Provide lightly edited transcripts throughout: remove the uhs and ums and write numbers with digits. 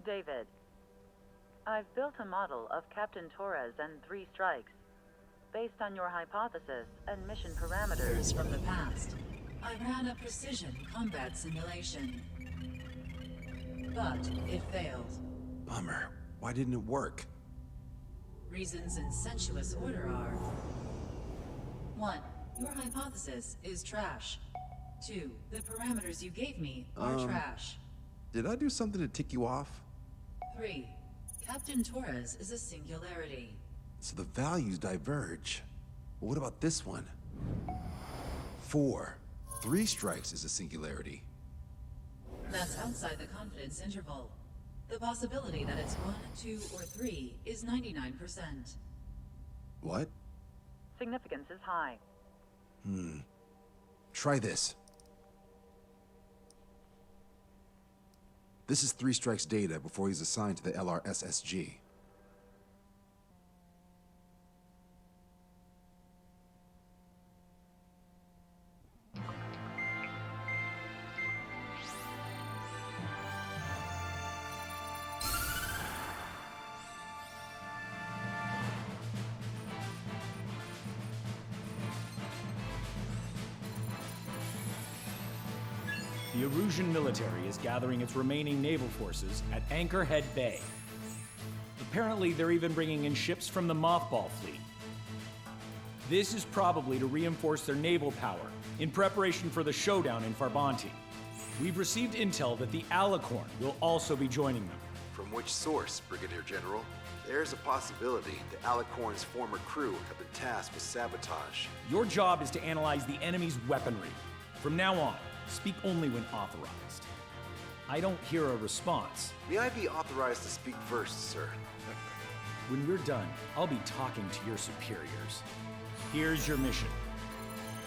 David, I've built a model of Captain Torres and 3 strikes, based on your hypothesis and mission parameters. From the past, I ran a precision combat simulation. But it failed. Bummer. Why didn't it work? Reasons in sensuous order are: 1. Your hypothesis is trash. 2. The parameters you gave me are trash. Did I do something to tick you off? 3. Captain Torres is a singularity. So the values diverge. But what about this one? 4. 3 strikes is a singularity. That's outside the confidence interval. The possibility that it's 1, 2, or 3 is 99%. What? Significance is high. Try this. This is 3 strikes data before he's assigned to the LRSSG. The Erusian military is gathering its remaining naval forces at Anchorhead Bay. Apparently, they're even bringing in ships from the Mothball fleet. This is probably to reinforce their naval power in preparation for the showdown in Farbanti. We've received intel that the Alicorn will also be joining them. From which source, Brigadier General? There's a possibility the Alicorn's former crew have been tasked with sabotage. Your job is to analyze the enemy's weaponry. From now on, speak only when authorized. I don't hear a response. May I be authorized to speak first, sir? When we're done, I'll be talking to your superiors. Here's your mission.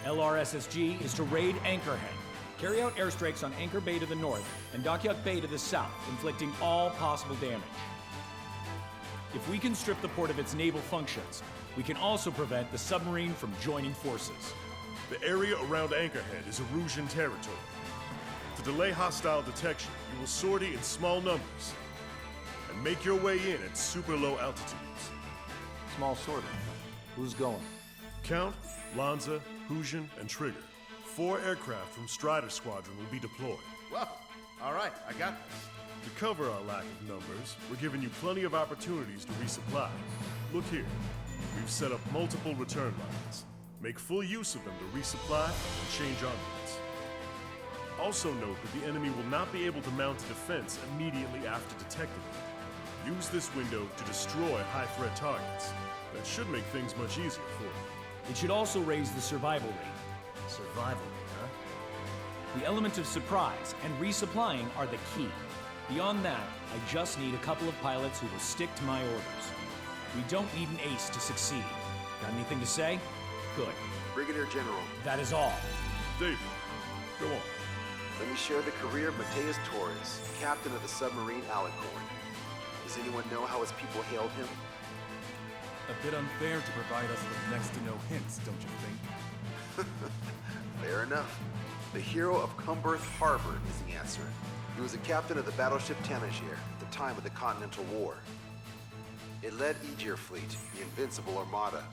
LRSSG is to raid Anchorhead, carry out airstrikes on Anchor Bay to the north and Dockyuk Bay to the south, inflicting all possible damage. If we can strip the port of its naval functions, we can also prevent the submarine from joining forces. The area around Anchorhead is Erusian territory. To delay hostile detection, you will sortie in small numbers and make your way in at super low altitudes. Small sorting. Who's going? Count, Lanza, Hujan, and Trigger. 4 aircraft from Strider Squadron will be deployed. Well, all right, I got this. To cover our lack of numbers, we're giving you plenty of opportunities to resupply. Look here, we've set up multiple return lines. Make full use of them to resupply and change armaments. Also note that the enemy will not be able to mount a defense immediately after detecting them. Use this window to destroy high-threat targets. That should make things much easier for you. It should also raise the survival rate. Survival rate, huh? The element of surprise and resupplying are the key. Beyond that, I just need a couple of pilots who will stick to my orders. We don't need an ace to succeed. Got anything to say? Good. Brigadier General, That is all. David, go on. let me share the career of Mateus Torres, captain of the submarine Alicorn. Does anyone know how his people hailed him? A bit unfair to provide us with next to no hints, don't you think? Fair enough. The hero of Cumberth Harbor is the answer. He was a captain of the battleship Tanager at the time of the Continental War. It led Aegir Fleet, the Invincible Armada.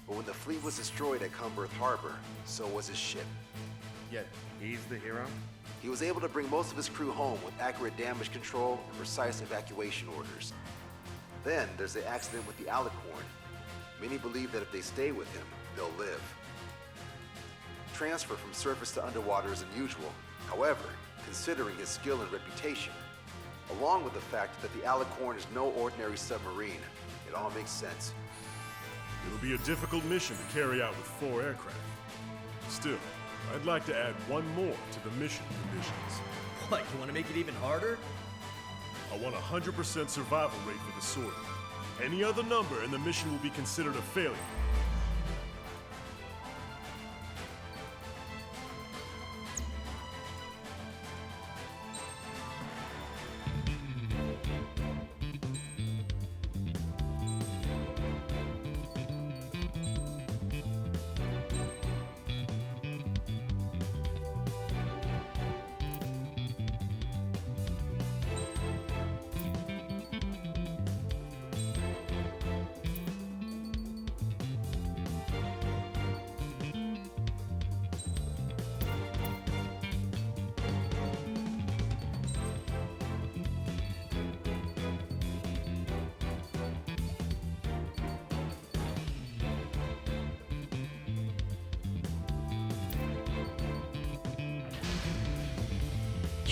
But when the fleet was destroyed at Cumberth Harbor, so was his ship. Yet, he's the hero? He was able to bring most of his crew home with accurate damage control and precise evacuation orders. Then there's the accident with the Alicorn. Many believe that if they stay with him, they'll live. Transfer from surface to underwater is unusual. However, considering his skill and reputation, along with the fact that the Alicorn is no ordinary submarine, it all makes sense. It'll be a difficult mission to carry out with 4 aircraft. Still, I'd like to add one more to the mission conditions. What, you want to make it even harder? I want a 100% survival rate for the sortie. Any other number and the mission will be considered a failure.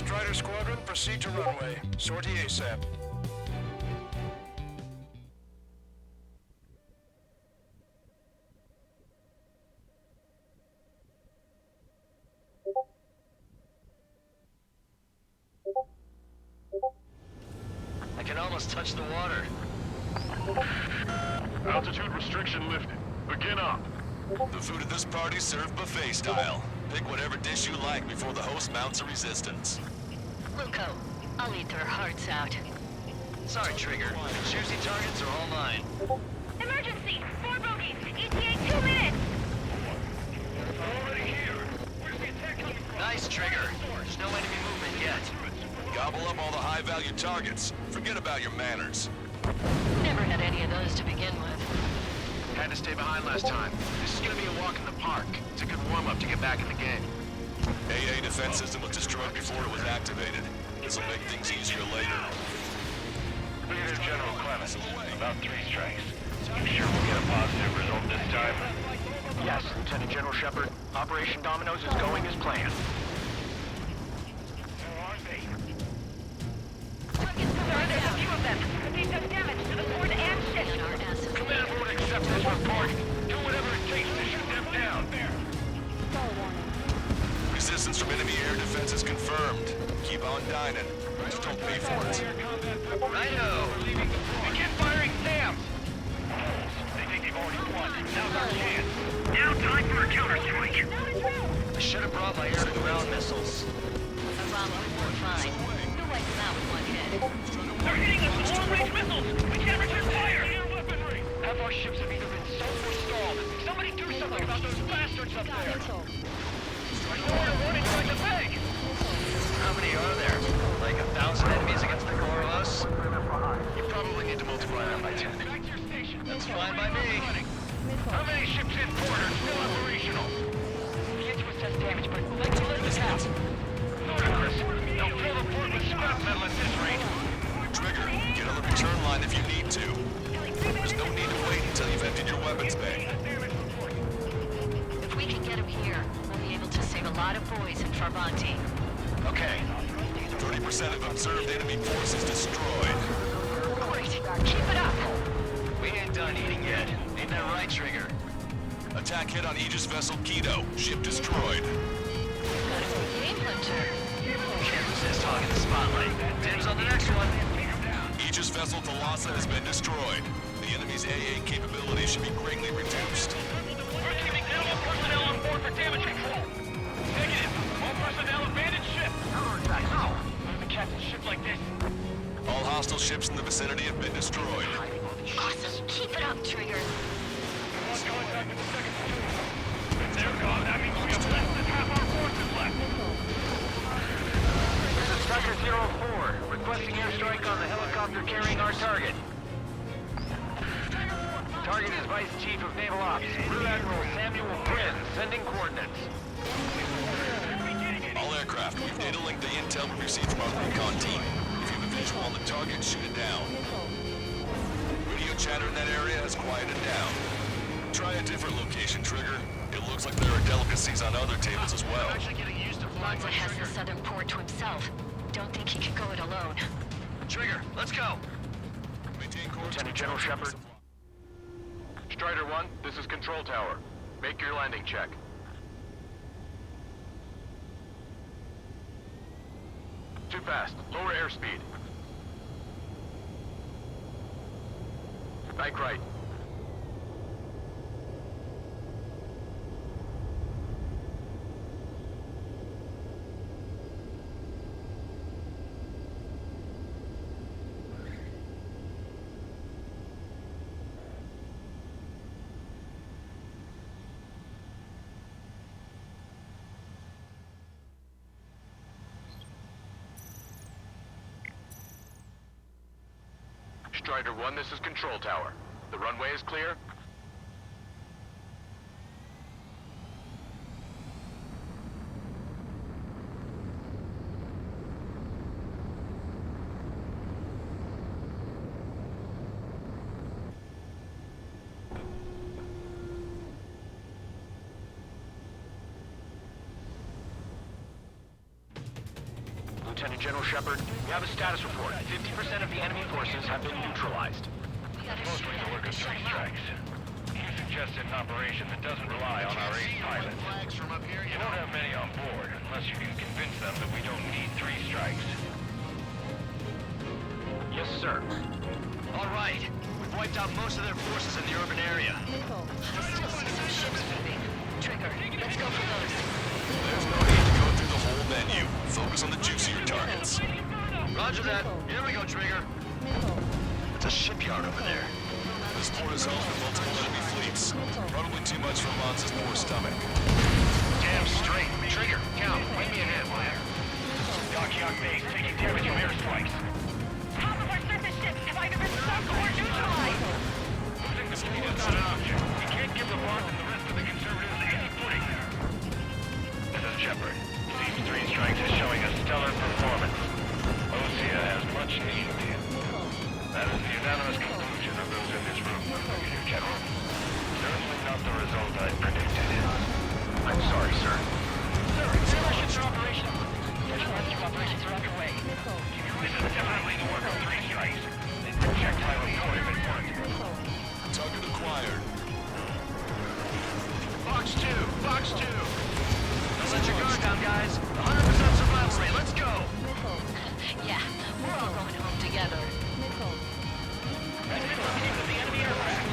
Strider Squadron, proceed to runway. Sortie ASAP. I can almost touch the water. Altitude restriction lifted. Begin up. The food at this party served buffet style. Pick whatever dish you like before the host mounts a resistance. Luco, I'll eat their hearts out. Sorry, Trigger. The juicy targets are all mine. Emergency! 4 bogeys! ETA 2 minutes! Already here. Where's the attack coming from? Nice, Trigger. There's no enemy movement yet. Gobble up all the high-value targets. Forget about your manners. Never had any of those to begin with. Had to stay behind last time. This is gonna be a walk in the park. It's a good warm-up to get back in the game. AA defense system was destroyed before it was activated. This'll make things easier later. Leader General Clemens. About 3 strikes. You sure we'll get a positive result this time? Yes, Lieutenant General Shepard. Operation Dominoes is going as planned. Where are they? Sir, there's a few of them, but they've done damage to the port and ship. Command won't accept this report. Do whatever it takes to shoot them down. Resistance from enemy air defense is confirmed. Keep on dining. Just don't pay for it. Righto! Begin firing SAMs! They think they've already won. Now's our chance. Now time for a counterstrike. I should have brought my air-to-ground missiles. A bomb would fine. You'll wipe them out with one hit. They're hitting us with long-range missiles! We can't return fire! Air weaponry! Half our ships have either been sunk or stalled. Somebody do something about those bastards up there! There's no one warning like a bag! How many are there? Like 1,000 enemies against the core of us? You probably need to multiply that by 10. Back to your station. That's fine by me. How many ships in port are still operational? Can't assess damage, but let's let this out. Ludicrous! They'll fill the port with scrap metal at this rate. Trigger, get on the return line if you need to. There's no need to wait until you've emptied your weapons bay. If we can get him here, we'll be able to save a lot of boys in Farbanti. Okay. 30% of observed enemy forces destroyed. Great. Keep it up. We ain't done eating yet. Ain't that right, Trigger? Attack hit on Aegis vessel Keto. Ship destroyed. Got a good game, Hunter. Can't resist hogging the spotlight. Dibs on the next one. Aegis vessel Thalassa has been destroyed. The enemy's AA capabilities should be greatly reduced. We're keeping enemy personnel on board for damage control. Negative. All personnel abandon ship. Counterattack now. The captain's ship like this. All hostile ships in the vicinity have been destroyed. Awesome. Keep it up, Trigger. One contact with the second platoon. They're gone. That means we have less than half our forces left. This is Striker 04, requesting airstrike on the helicopter carrying our target. Target is Vice Chief of Naval Ops, Rear Admiral Samuel Quinn, sending coordinates. All aircraft, we've data linked the intel we received from our recon team. If you have a visual on the target, shoot it down. Radio chatter in that area has quieted down. Try a different location, Trigger. It looks like there are delicacies on other tables as well. Lonza has the southern port to himself. Don't think he can go it alone. Trigger, let's go! Maintain course. Lieutenant General Shepard. Strider 1, this is Control Tower. Make your landing check. Too fast. Lower airspeed. Bank right. Strider 1, this is Control Tower. The runway is clear. Lieutenant General Shepard. We have a status report. 50% of the enemy forces have been neutralized. Mostly the work of three strikes. You suggested an operation that doesn't rely on our 8 pilots. Flags from up here, You won't have many on board unless you can convince them that we don't need 3 strikes. Yes, sir. All right. We've wiped out most of their forces in the urban area. I still see some ships moving. Trigger, let's go for those. There's no need to go through the whole menu. Focus on the juicier targets. Roger that. Here we go, Trigger. It's a shipyard over there. This port is home for multiple enemy fleets. Probably too much for Mons' poor stomach. Damn straight. Trigger, count. Lend me a hand, will you? Dockyard base taking damage from airstrikes. Half of our surface ships have either been sunk or neutralized. Losing the fleet is not an option. You can't give the boss and the rest of the conservatives any footing there. This is Shepard. These 3 strikes is showing a stellar performance. Osea has much need of you. That is the unanimous conclusion of those in this room, Brigadier General. Certainly not the result I predicted. I'm sorry, sir. Sir, our ships are operational. Search and rescue operations are underway. This is definitely the work of 3 strikes. They projectile report if it worked. Target acquired. Box 2. Box 2. Don't let your guard down, guys. 100% survival rate. Let's go. Yeah, we're all going home together. That's the team of the enemy aircraft.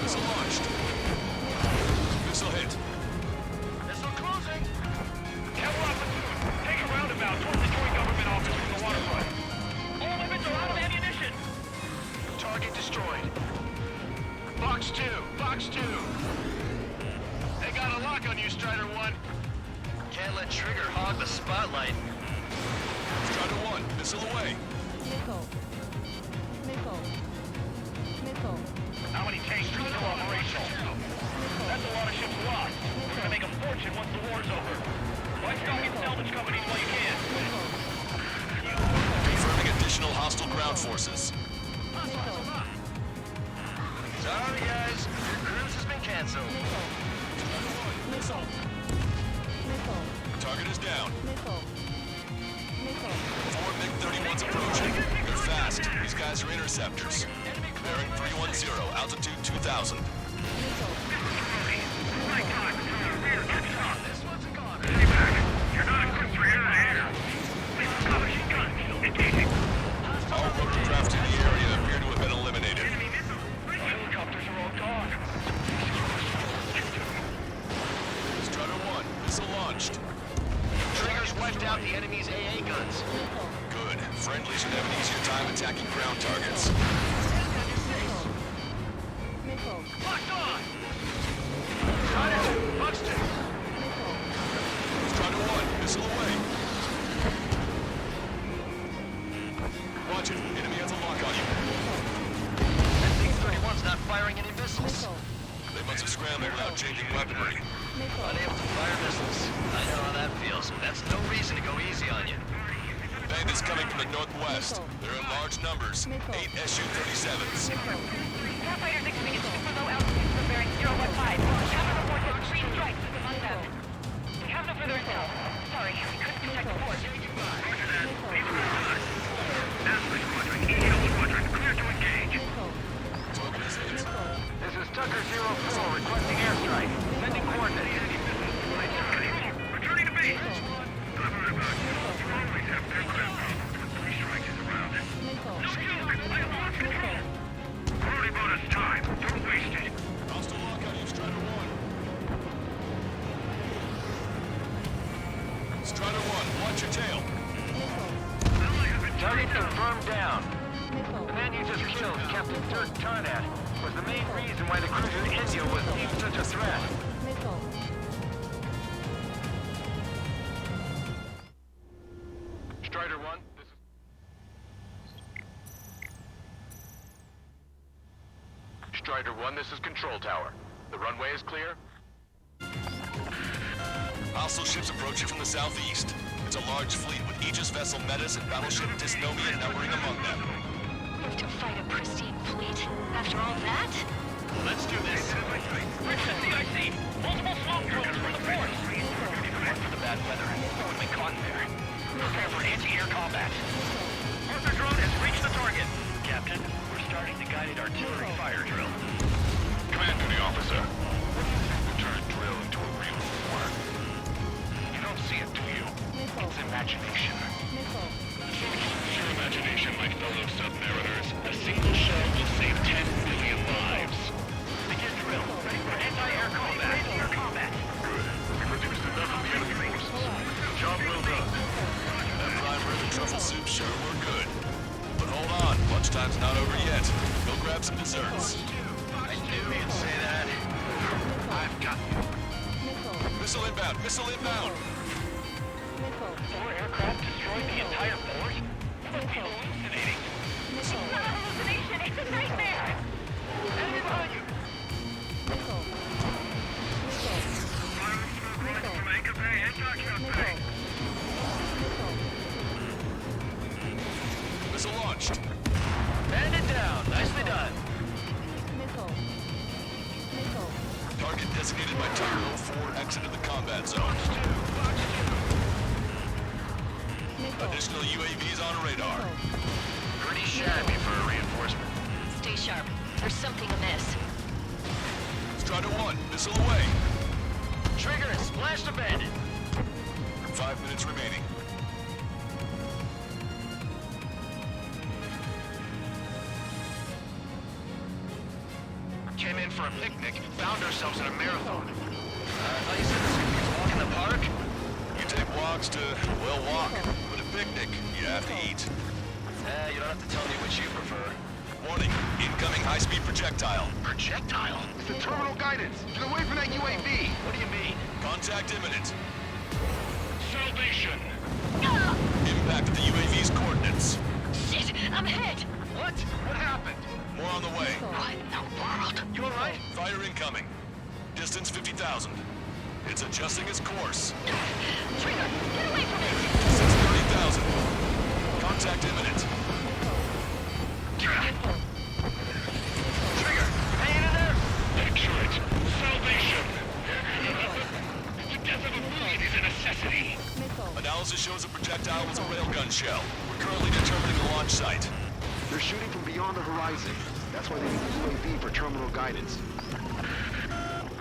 Missile launched. Missile hit. Missile closing. Cavalry platoon, take a roundabout towards the joint government office from the waterfront. All weapons are out of ammunition. Target destroyed. Box 2. Box 2. They got a lock on you, Strider 1. Can't let Trigger hog the spotlight. Strider 1, missile away. How many tanks are still operational? That's a lot of ships lost. We're gonna make a fortune once the war's over. Buy stock in salvage companies while you can. Confirming additional hostile ground forces. Sorry, guys. Your cruise has been canceled. Target is down. 4 MiG-31s approaching. They're fast. These guys are interceptors. Bearing 310, altitude 2000. This one's a goner. You're not equipped for air to air. Machine gun. Engaging. All rotorcraft in the area appear to have been eliminated. Helicopters are all gone. Strider 1, missile launched. Trigger's wiped out the enemy's AA guns. Good. Friendlies should have an easier time attacking ground targets. Locked on! Strider 2, Box 2. Strider 1, missile away. Watch it. Enemy has a lock on you. That MiG-31's not firing any missiles. They must have scrambled without changing weaponry. Unable to fire missiles. I know how that feels. That's no reason to go easy on you. Bandits coming from the northwest. They're in large numbers. 8 Su-30SMs. Starfighters exhibiting super low altitudes from bearing 015. Captain reports that 3 strikes is among them. We have no further intel. Sorry, we couldn't detect the force. Clear to engage. Target is hit. This is Tucker 04 requesting airstrike. Sending coordinates. Returning to base. I've heard about you. You always have aircraft problems when 3 strikes is around. No joke! I have lost control! Already bought us time. Don't waste it. Hostile lock on you, Strider 1. Strider 1, watch your tail. Target confirmed down. The man you just killed, Captain Dirk Tarnat, was the main reason why the cruiser India was deemed such a threat. Strider 1, this is... Strider 1, this is Control Tower. The runway is clear? Hostile ships approaching from the southeast. It's a large fleet with Aegis vessel Metis and battleship Dysnomia numbering among them. To fight a pristine fleet after all that? Let's do this. Reach the CIC. Multiple smoke drones from the force. But for the bad weather, we would be caught there. Prepare for anti-air combat. Partner drone has reached the target. Captain, we're starting the guided artillery fire drill. Command duty officer. What do you think would turn drill into a real war? You don't see it, do you? It's imagination. Use your imagination, my fellow submariners. A single shell will save 10 million lives. Begin drill. Ready for anti-air combat. Good. We've reduced enough of the enemy forces. Job well done. That prime rib and truffle soup sure were good. But hold on, lunchtime's not over yet. Go grab some desserts. I knew you'd say that. I've got you. Missile inbound, missile inbound! 4 aircraft destroyed the entire port? You must be hallucinating. It's not a hallucination, it's a nightmare! Enemy behind you! From Anchor Bay and Dock Bay. Missile launched. Bandit down. Nicely done. Target designated by Tiger 04 exited the combat zone. Additional UAVs on radar. Pretty shabby for a reinforcement. Stay sharp. There's something amiss. Strider 1, missile away. Trigger and splash the bandit. 5 minutes remaining. Came in for a picnic, found ourselves in a marathon. I thought you said this could be a walk in the park? You take walks to, well, walk. But a picnic, you have to eat. You don't have to tell me which you prefer. Warning, incoming high-speed projectile. Projectile? It's the terminal guidance. Get away from that UAV. What do you mean? Contact imminent. Salvation. Impact of the UAV's coordinates. Shit, I'm hit! What? What happened? More on the way. What in the world? You alright? Fire incoming. Distance 50,000. It's adjusting its course. Trigger, get away from it! Distance 30,000. Contact imminent. Trigger, hanging in there? Picture it. Salvation. The death of a million is a necessity. Analysis shows the projectile was a railgun shell. We're currently determining the launch site. They're shooting from beyond the horizon. That's why they need the UAV for terminal guidance.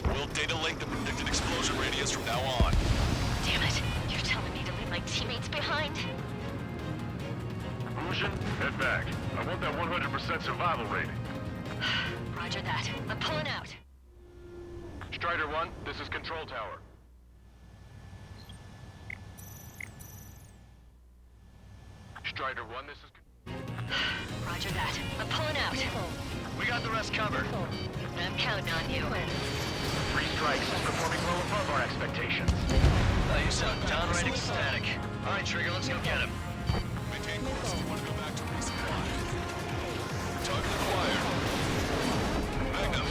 We'll data link the predicted explosion radius from now on. Damn it. You're telling me to leave my teammates behind? Illusion, head back. I want that 100% survival rating. Roger that. I'm pulling out. Strider 1, this is Control Tower. Strider 1, this is... Roger that. I'm pulling out. We got the rest covered. I'm counting on you. 3 strikes is performing well above our expectations. You sound downright ecstatic. All right, Trigger, let's go get him. Maintain course if you want to go back to resupply. Target acquired. Magnum.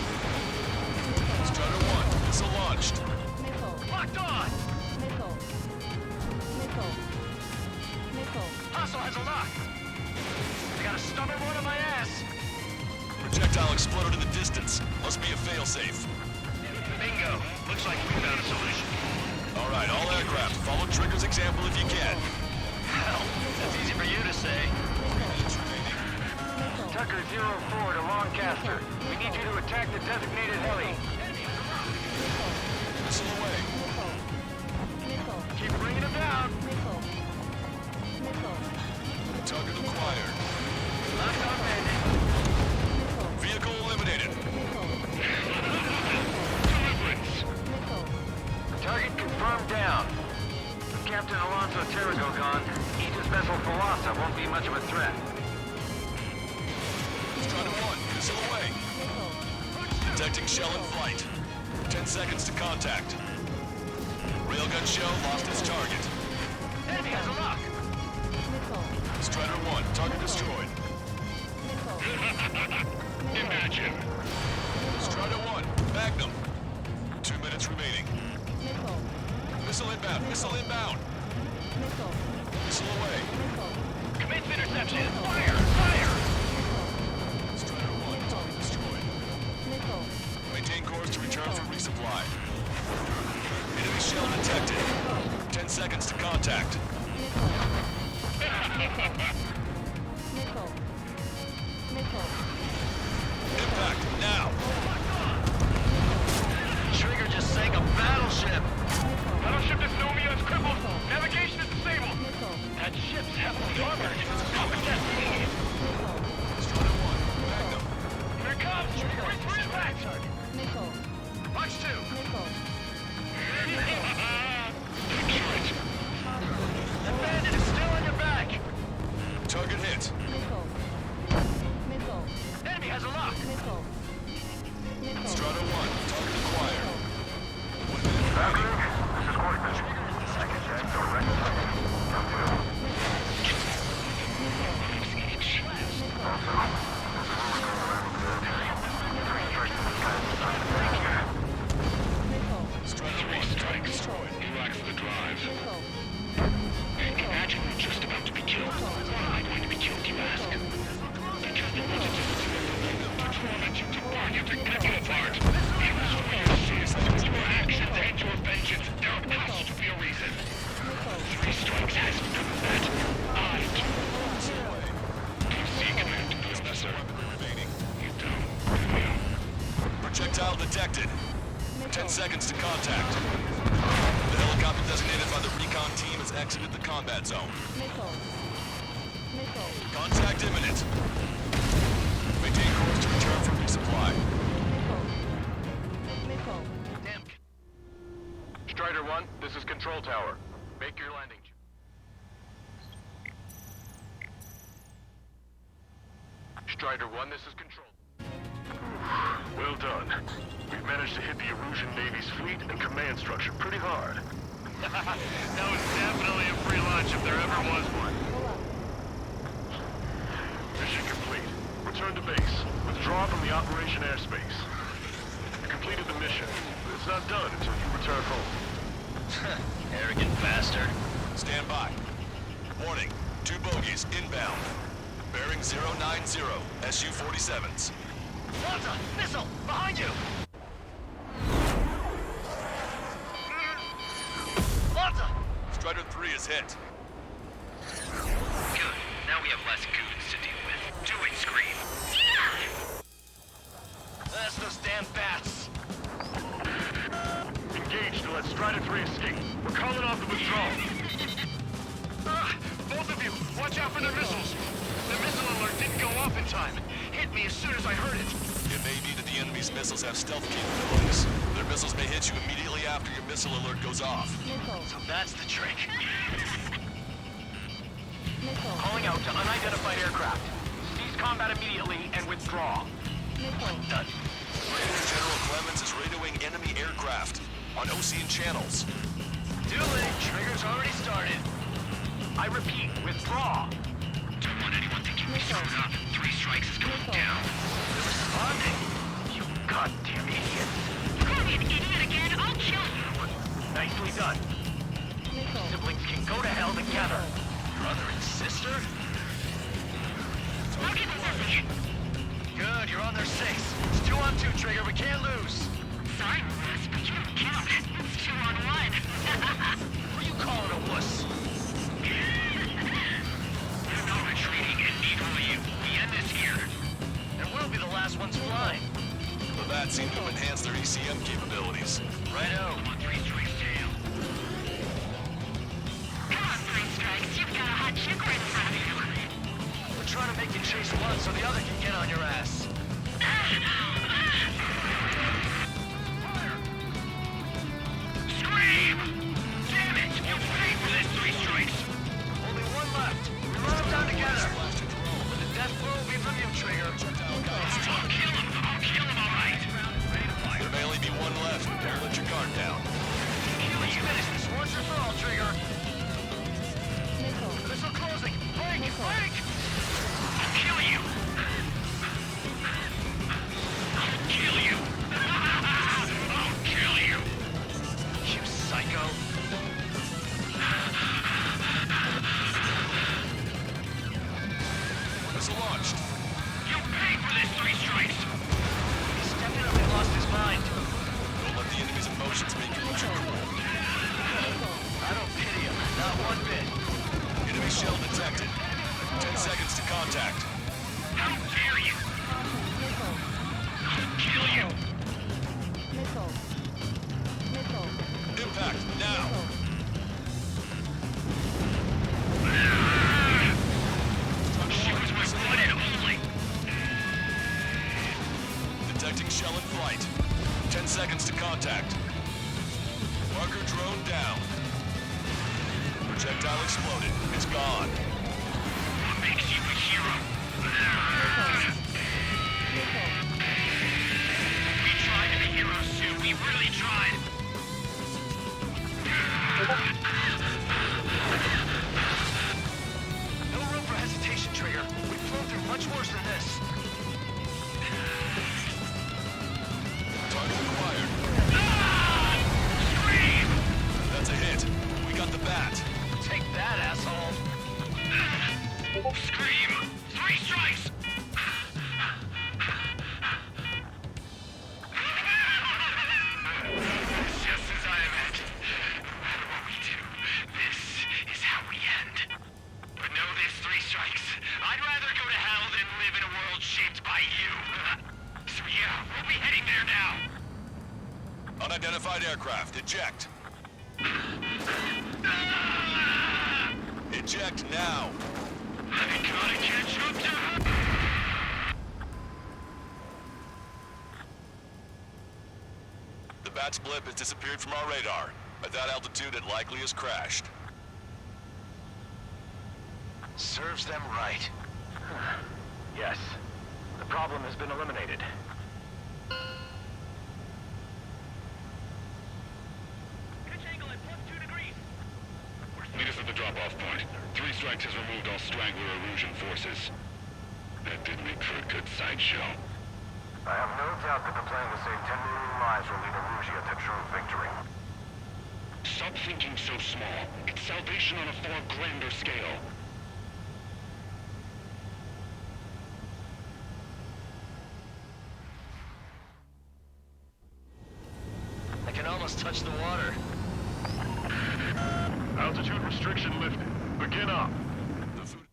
Strider 1, missile launched. Locked on! Hostile has a lock. I got a stubborn one on my ass. Projectile exploded in the distance. Must be a failsafe. Bingo. Looks like we found a solution. All right, all aircraft, follow Trigger's example if you can. Hell, that's easy for you to say. Tucker 04 to Lancaster. We need you to attack the designated heli. Missile away. Keep bringing him down. Target acquired. Locked on bandit. Vehicle eliminated. Deliverance. Target confirmed down. With Captain Alonso Terrigo gone, Aegis vessel Thalassa won't be much of a threat. Strider 1, missile away. Detecting shell in flight. 10 seconds to contact. Railgun shell lost its target. Enemy has a lock. Strider 1, target destroyed. Imagine. Strider 1, Magnum. 2 minutes remaining. Missile inbound, missile inbound. Missile away. Commence interception. Fire! Fire! Strider 1, target destroyed. return for resupply. Enemy shell detected. 10 seconds to contact. Impact now. Trigger just sank a battleship. Battleship Dystonia is crippled. Navigation is disabled. That ship's heavily armored. Copy that. Strider 1, Magnum. Here it comes. Brace for impact. Box 2. The bandit is still on your back. Target hit. Enemy has a lock. Strider 1, target acquired. 1 minute Strider 1, target destroyed. Relax the drive. Imagine we're just about to be killed. I'm going to be killed, you ask. Because the wanted to torment you to burn you to get apart. It was obvious that your actions and your vengeance, there has to be a reason. 3 strikes has done that. I do. See, Command. Yes, sir. You don't. Projectile detected. 10 seconds to contact. The helicopter designated by the recon team has exited the combat zone. Contact imminent. Maintain course to return for resupply. Damn. Strider 1, this is Control Tower. Make your landing. Strider 1, this is Control. Well done. We've managed to hit the Erusian Navy's fleet and command structure pretty hard. That was definitely a free lunch if there ever was one. Mission complete. Return to base. Withdraw from the operation airspace. You completed the mission, but it's not done until you return home. Arrogant bastard. Stand by. Warning, 2 bogies inbound. Bearing 090, Su-47s. Lanza! Missile! Behind you! Lanza! Strider 3 is hit. Good. Now we have less goons to deal with. Do it, Scream. That's those damn bats. Engage to let Strider 3 escape. We're calling off the withdrawal. Both of you, watch out for their missiles. The missile alert didn't go off in time. Hit me as soon as I heard it. It may be that the enemy's missiles have stealth capabilities. Their missiles may hit you immediately after your missile alert goes off. So that's the trick. Calling out to unidentified aircraft. Cease combat immediately and withdraw. Done. Brigadier General Clemens is radioing enemy aircraft on Ocean channels. Too late. Trigger's already started. I repeat, withdraw. Don't want anyone thinking we screwed up. 3 strikes is going down. They're responding. You goddamn idiots. You call me an idiot again, I'll kill you. Nicely done. Siblings can go to hell together. Brother and sister? I'll get the message. Good, you're on their 6. It's 2 on 2, Trigger. We can't lose. Sorry, Russ, but you don't count. It's 2 on 1. Who are you calling a wuss? We're not retreating and neither will you. We end this here. And we'll be the last ones flying. The bats seem to have enhanced their ECM capabilities. Righto. 3 strikes tail. Come on, 3 strikes. You've got a hot chick right in front of you. We're trying to make you chase one so the other can get on your ass. shell detected. 10 seconds to contact. How dare you! I'll kill you! Impact, now! She was my one and only! Detecting shell in flight. 10 seconds to contact. Marker drone down. Projectile exploded. It's gone. What makes you a hero? We tried to be heroes, Sue. We really tried. No room for hesitation, Trigger. We've flown through much worse than this. Target acquired. Scream! That's a hit. We got the bat. Take that, asshole. Scream! 3 strikes! It's just as I imagined. No matter what we do, this is how we end. But know this, 3 strikes. I'd rather go to hell than live in a world shaped by you. So yeah, we'll be heading there now. Unidentified aircraft. Eject. Eject now. I gotta catch up to her. The bat's blip has disappeared from our radar. At that altitude, it likely has crashed. Serves them right. Yes. The problem has been eliminated. Pitch angle at +2 degrees. Meet us at the drop-off point. 3 strikes has removed all strangler erosion forces. That did make for a good sideshow. I have no doubt that the plan to save 10 million lives will lead Erusia to true victory. Stop thinking so small. It's salvation on a far grander scale. I can almost touch the water. Altitude restriction lifted. Begin up. The food...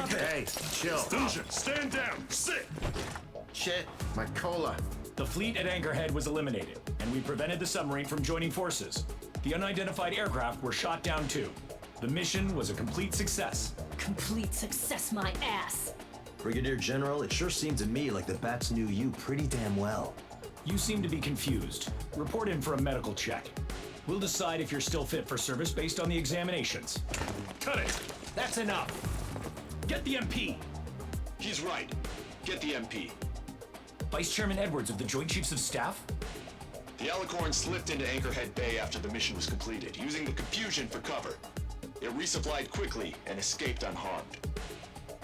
Hey, chill. Fusion, stand down. Sit. Shit, my cola. The fleet at Anchorhead was eliminated, and we prevented the submarine from joining forces. The unidentified aircraft were shot down too. The mission was a complete success. Complete success, my ass. Brigadier General, it sure seemed to me like the bats knew you pretty damn well. You seem to be confused. Report in for a medical check. We'll decide if you're still fit for service based on the examinations. Cut it. That's enough. Get the MP. He's right. Get the MP. Vice Chairman Edwards of the Joint Chiefs of Staff? The Alicorn slipped into Anchorhead Bay after the mission was completed, using the confusion for cover. It resupplied quickly and escaped unharmed.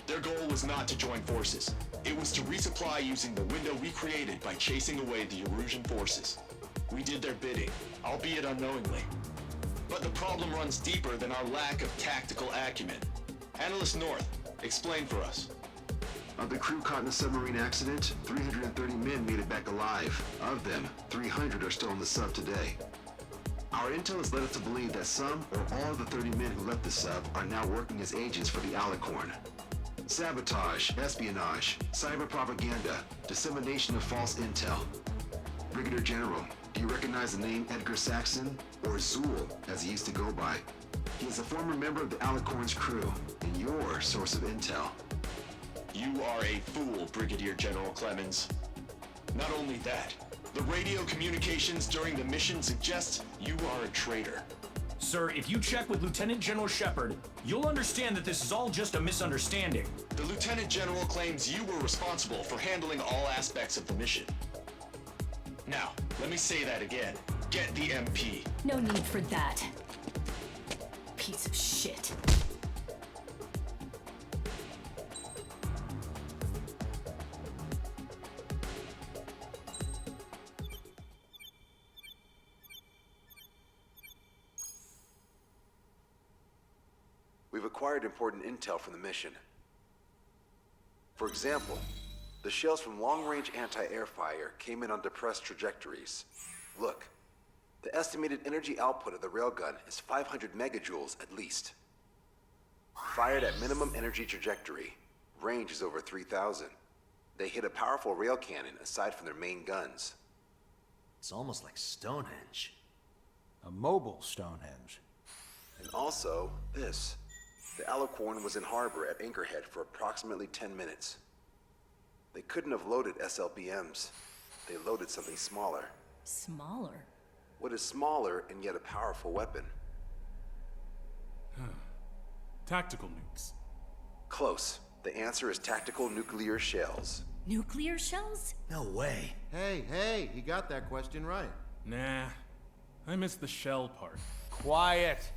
Their goal was not to join forces. It was to resupply using the window we created by chasing away the Erusian forces. We did their bidding, albeit unknowingly. But the problem runs deeper than our lack of tactical acumen. Analyst North, explain for us. Of the crew caught in the submarine accident, 330 men made it back alive. Of them, 300 are still on the sub today. Our intel has led us to believe that some or all of the 30 men who left the sub are now working as agents for the Alicorn. Sabotage, espionage, cyber propaganda, dissemination of false intel. Brigadier General, do you recognize the name Edgar Saxon, or Zool, as he used to go by? He is a former member of the Alicorn's crew, and your source of intel. You are a fool, Brigadier General Clemens. Not only that, the radio communications during the mission suggest you are a traitor. Sir, if you check with Lieutenant General Shepard, you'll understand that this is all just a misunderstanding. The Lieutenant General claims you were responsible for handling all aspects of the mission. Now, let me say that again. Get the MP. No need for that. Piece of shit. We've acquired important intel from the mission. For example, The shells from long-range anti-air fire came in on depressed trajectories. Look, the estimated energy output of the railgun is 500 megajoules at least. Fired at minimum energy trajectory, range is over 3,000. They hit a powerful rail cannon aside from their main guns. It's almost like Stonehenge. A mobile Stonehenge. And also, this. The Alicorn was in harbor at Anchorhead for approximately 10 minutes. They couldn't have loaded SLBMs. They loaded something smaller. Smaller? What is smaller and yet a powerful weapon? Tactical nukes. Close. The answer is tactical nuclear shells. Nuclear shells? No way. Hey, he got that question right. Nah, I missed the shell part. Quiet.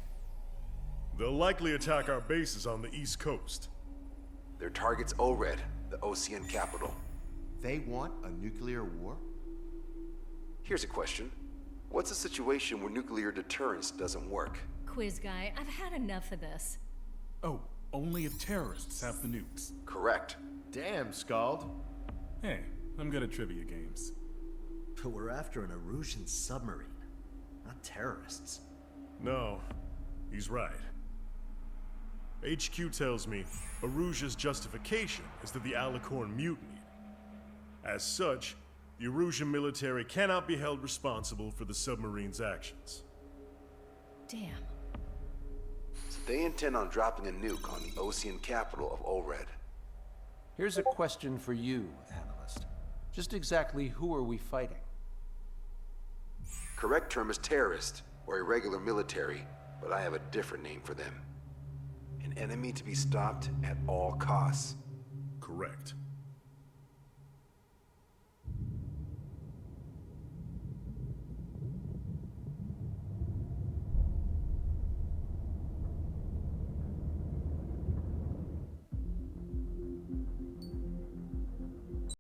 They'll likely attack our bases on the East Coast. Their target's ORED, the Ocean capital. They want a nuclear war? Here's a question. What's a situation where nuclear deterrence doesn't work? Quiz guy, I've had enough of this. Oh, only if terrorists have the nukes. Correct. Damn, Scald. Hey, I'm good at trivia games. But we're after an Erusian submarine, not terrorists. No, he's right. HQ tells me Erusia's justification is that the Alicorn mutinied. As such, the Erusian military cannot be held responsible for the submarine's actions. Damn. So they intend on dropping a nuke on the Ocean capital of ORED. Here's a question for you, analyst. Just exactly who are we fighting? Correct term is terrorist, or irregular military, but I have a different name for them. An enemy to be stopped at all costs. Correct.